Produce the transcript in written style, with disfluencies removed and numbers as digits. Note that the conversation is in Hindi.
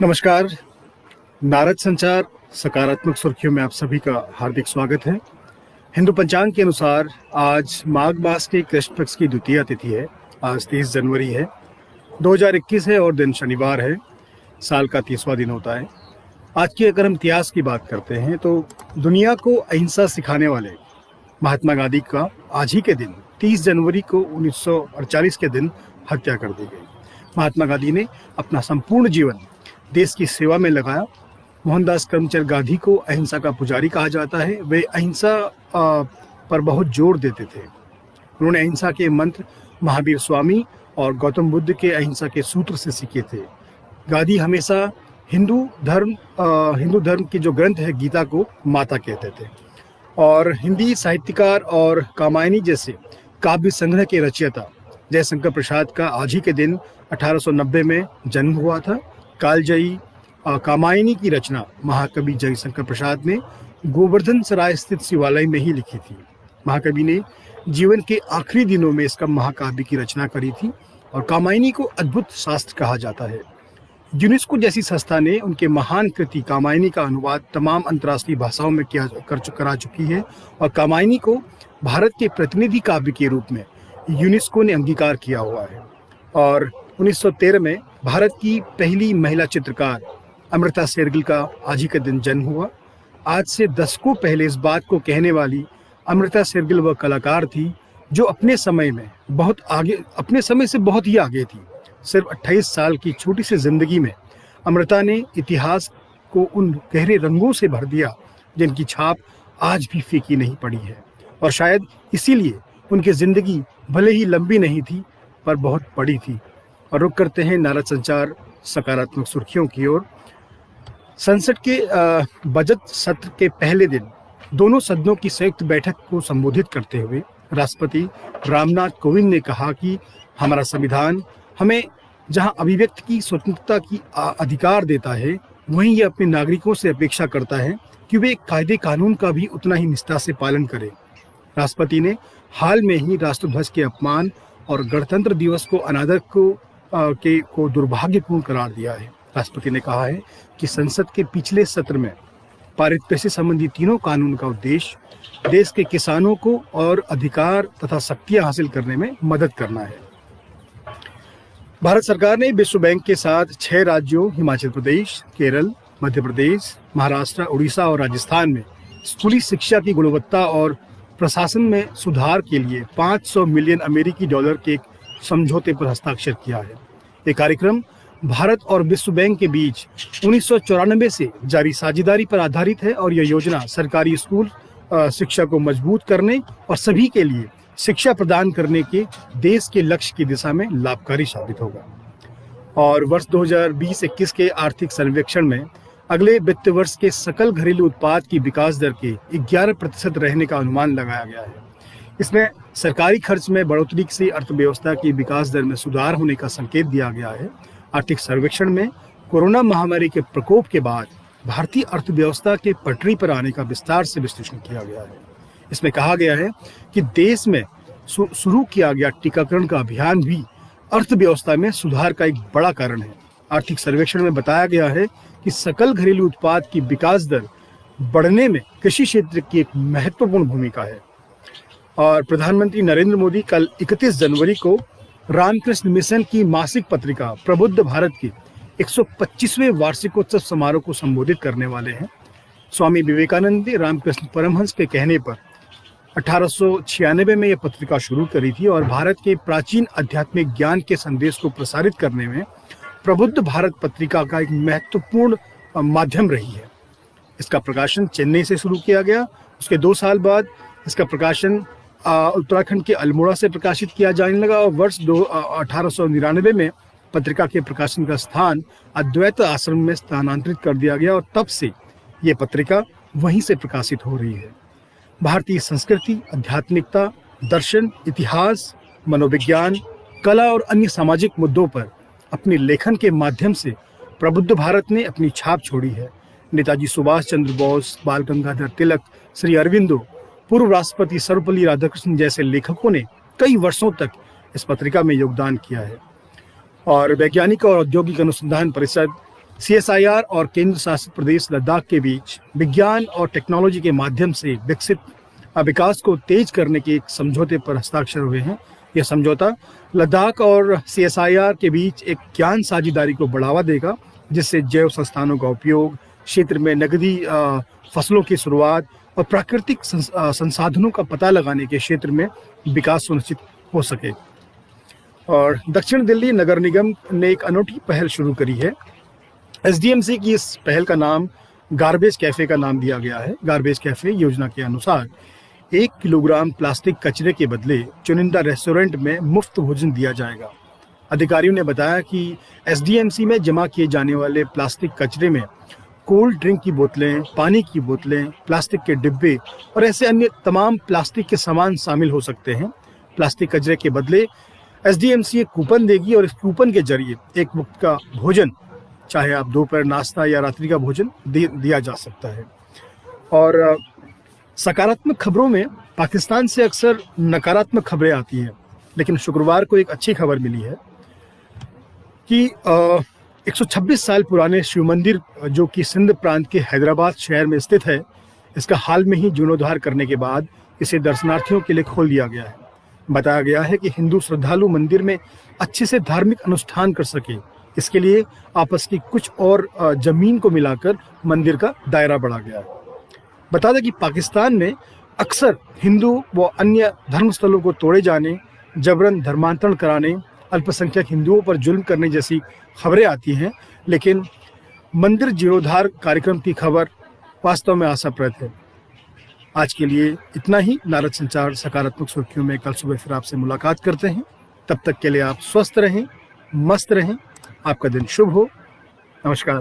नमस्कार। नारद संचार सकारात्मक सुर्खियों में आप सभी का हार्दिक स्वागत है। हिंदू पंचांग के अनुसार आज माघ मास के कृष्ण पक्ष की द्वितीया तिथि है। आज 30 जनवरी है, 2021 है और दिन शनिवार है। साल का 30वां दिन होता है। आज की अगर हम इतिहास की बात करते हैं तो दुनिया को अहिंसा सिखाने वाले महात्मा गांधी का आज ही के दिन 30 जनवरी को 1948 के दिन हत्या कर दी गई। महात्मा गांधी ने अपना संपूर्ण जीवन देश की सेवा में लगाया। मोहनदास करमचंद गांधी को अहिंसा का पुजारी कहा जाता है। वे अहिंसा पर बहुत जोर देते थे। उन्होंने अहिंसा के मंत्र महावीर स्वामी और गौतम बुद्ध के अहिंसा के सूत्र से सीखे थे। गांधी हमेशा हिंदू धर्म की जो ग्रंथ है गीता को माता कहते थे और हिंदी साहित्यकार और कामायनी जैसे काव्य संग्रह के रचयिता जयशंकर प्रसाद का आज ही के दिन 1890 में जन्म हुआ था। कालजयी कामायनी की रचना महाकवि जयशंकर प्रसाद ने गोवर्धन सराय स्थित शिवालय में ही लिखी थी। महाकवि ने जीवन के आखिरी दिनों में इसका महाकाव्य की रचना करी थी और कामायनी को अद्भुत शास्त्र कहा जाता है। यूनेस्को जैसी संस्था ने उनके महान कृति कामायनी का अनुवाद तमाम अंतर्राष्ट्रीय भाषाओं में करा चुकी है और कामायनी को भारत के प्रतिनिधि काव्य के रूप में यूनेस्को ने अंगीकार किया हुआ है। और 1913 में भारत की पहली महिला चित्रकार अमृता शेरगिल का आज ही के दिन जन्म हुआ। आज से दशकों पहले इस बात को कहने वाली अमृता शेरगिल वह कलाकार थी जो अपने समय से बहुत ही आगे थी। सिर्फ 28 साल की छोटी सी जिंदगी में अमृता ने इतिहास को उन गहरे रंगों से भर दिया जिनकी छाप आज भी फीकी नहीं पड़ी है। और शायद इसीलिए उनकी जिंदगी भले ही लंबी नहीं थी पर बहुत बड़ी थी। और रुक करते हैं नारद संचार सकारात्मक सुर्खियों की ओर। संसद के बजट सत्र के पहले दिन दोनों सदनों की संयुक्त बैठक को संबोधित करते हुए राष्ट्रपति रामनाथ कोविंद ने कहा कि हमारा संविधान हमें जहां अभिव्यक्ति की स्वतंत्रता की अधिकार देता है, वहीं यह अपने नागरिकों से अपेक्षा करता है कि वे कायदे कानून का भी उतना ही निष्ठा से पालन करें। राष्ट्रपति ने हाल में ही राष्ट्रध्वज के अपमान और गणतंत्र दिवस को अनादर को दुर्भाग्यपूर्ण करार दिया है। राष्ट्रपति ने कहा है कि संसद के पिछले सत्र में पारित कृषि संबंधी तीनों कानून का उद्देश्य देश के किसानों को और अधिकार तथा शक्तियां हासिल करने में मदद करना है। भारत सरकार ने विश्व बैंक के साथ 6 राज्यों हिमाचल प्रदेश, केरल, मध्य प्रदेश, महाराष्ट्र, उड़ीसा और राजस्थान में स्कूली शिक्षा की गुणवत्ता और प्रशासन में सुधार के लिए $500 मिलियन के एक समझौते पर हस्ताक्षर किया है। ये कार्यक्रम भारत और विश्व बैंक के बीच 1994 से जारी साझेदारी पर आधारित है और यह योजना सरकारी स्कूल शिक्षा को मजबूत करने और सभी के लिए शिक्षा प्रदान करने के देश के लक्ष्य की दिशा में लाभकारी साबित होगा। और वर्ष 2020-21 के आर्थिक सर्वेक्षण में अगले वित्त वर्ष के सकल घरेलू उत्पाद की विकास दर के 11% रहने का अनुमान लगाया गया है। इसमें सरकारी खर्च में बढ़ोतरी से अर्थव्यवस्था की विकास दर में सुधार होने का संकेत दिया गया है। आर्थिक सर्वेक्षण में कोरोना महामारी के प्रकोप के बाद भारतीय अर्थव्यवस्था के पटरी पर आने का विस्तार से विश्लेषण किया गया है। इसमें कहा गया है कि देश में शुरू किया गया टीकाकरण का अभियान भी अर्थव्यवस्था में सुधार का एक बड़ा कारण है। आर्थिक सर्वेक्षण में बताया गया है कि सकल घरेलू उत्पाद की विकास दर बढ़ने में कृषि क्षेत्र की एक महत्वपूर्ण भूमिका है। और प्रधानमंत्री नरेंद्र मोदी कल 31 जनवरी को रामकृष्ण मिशन की मासिक पत्रिका प्रबुद्ध भारत के 125वें वार्षिकोत्सव समारोह को संबोधित करने वाले हैं। स्वामी विवेकानंद ने रामकृष्ण परमहंस के कहने पर 1896 में यह पत्रिका शुरू करी थी और भारत के प्राचीन आध्यात्मिक ज्ञान के संदेश को प्रसारित करने में प्रबुद्ध भारत पत्रिका का एक महत्वपूर्ण माध्यम रही है। इसका प्रकाशन चेन्नई से शुरू किया गया। उसके 2 साल बाद इसका प्रकाशन उत्तराखंड के अल्मोड़ा से प्रकाशित किया जाने लगा और वर्ष 1899 में पत्रिका के प्रकाशन का स्थान अद्वैत आश्रम में स्थानांतरित कर दिया गया और तब से ये पत्रिका वहीं से प्रकाशित हो रही है। भारतीय संस्कृति, आध्यात्मिकता, दर्शन, इतिहास, मनोविज्ञान, कला और अन्य सामाजिक मुद्दों पर अपने लेखन के माध्यम से प्रबुद्ध भारत ने अपनी छाप छोड़ी है। नेताजी सुभाष चंद्र बोस, बाल गंगाधर तिलक, श्री अरविंदो, पूर्व राष्ट्रपति सर्वपल्ली राधाकृष्णन जैसे लेखकों ने कई वर्षों तक इस पत्रिका में योगदान किया है। और वैज्ञानिक और औद्योगिक अनुसंधान परिषद CSIR और केंद्र शासित प्रदेश लद्दाख के बीच विज्ञान और टेक्नोलॉजी के माध्यम से विकसित विकास को तेज करने के एक समझौते पर हस्ताक्षर हुए हैं। यह समझौता लद्दाख और CSIR के बीच एक ज्ञान साझेदारी को बढ़ावा देगा, जिससे जैव संस्थानों का उपयोग, क्षेत्र में नकदी फसलों की शुरुआत और प्राकृतिक संसाधनों का पता लगाने के क्षेत्र में विकास सुनिश्चित हो सके। और दक्षिण दिल्ली नगर निगम ने एक अनोखी पहल शुरू करी है। SDMC की इस पहल का नाम गार्बेज कैफे का नाम दिया गया है। गार्बेज कैफे योजना के अनुसार 1 किलोग्राम प्लास्टिक कचरे के बदले चुनिंदा रेस्टोरेंट में मुफ्त भोजन दिया जाएगा। अधिकारियों ने बताया कि SDMC में जमा किए जाने वाले प्लास्टिक कचरे में कोल्ड ड्रिंक की बोतलें, पानी की बोतलें, प्लास्टिक के डिब्बे और ऐसे अन्य तमाम प्लास्टिक के सामान शामिल हो सकते हैं। प्लास्टिक कचरे के बदले SDMC एक कूपन देगी और इस कूपन के जरिए एक मुफ्त का भोजन, चाहे आप दोपहर नाश्ता या रात्रि का भोजन दिया जा सकता है। और सकारात्मक खबरों में पाकिस्तान से अक्सर नकारात्मक खबरें आती हैं, लेकिन शुक्रवार को एक अच्छी खबर मिली है कि 126 साल पुराने शिव मंदिर, जो कि सिंध प्रांत के हैदराबाद शहर में स्थित है, इसका हाल में ही जीर्णोद्धार करने के बाद इसे दर्शनार्थियों के लिए खोल दिया गया है। बताया गया है कि हिंदू श्रद्धालु मंदिर में अच्छे से धार्मिक अनुष्ठान कर सके, इसके लिए आपस की कुछ और जमीन को मिलाकर मंदिर का दायरा बढ़ा गया है। बता दें कि पाकिस्तान में अक्सर हिंदू व अन्य धर्मस्थलों को तोड़े जाने, जबरन धर्मांतरण कराने, अल्पसंख्यक हिंदुओं पर जुल्म करने जैसी खबरें आती हैं, लेकिन मंदिर जीर्णोद्धार कार्यक्रम की खबर वास्तव में आशाप्रद है। आज के लिए इतना ही। नारद संचार सकारात्मक सुर्खियों में कल सुबह फिर आपसे मुलाकात करते हैं। तब तक के लिए आप स्वस्थ रहें, मस्त रहें। आपका दिन शुभ हो। नमस्कार।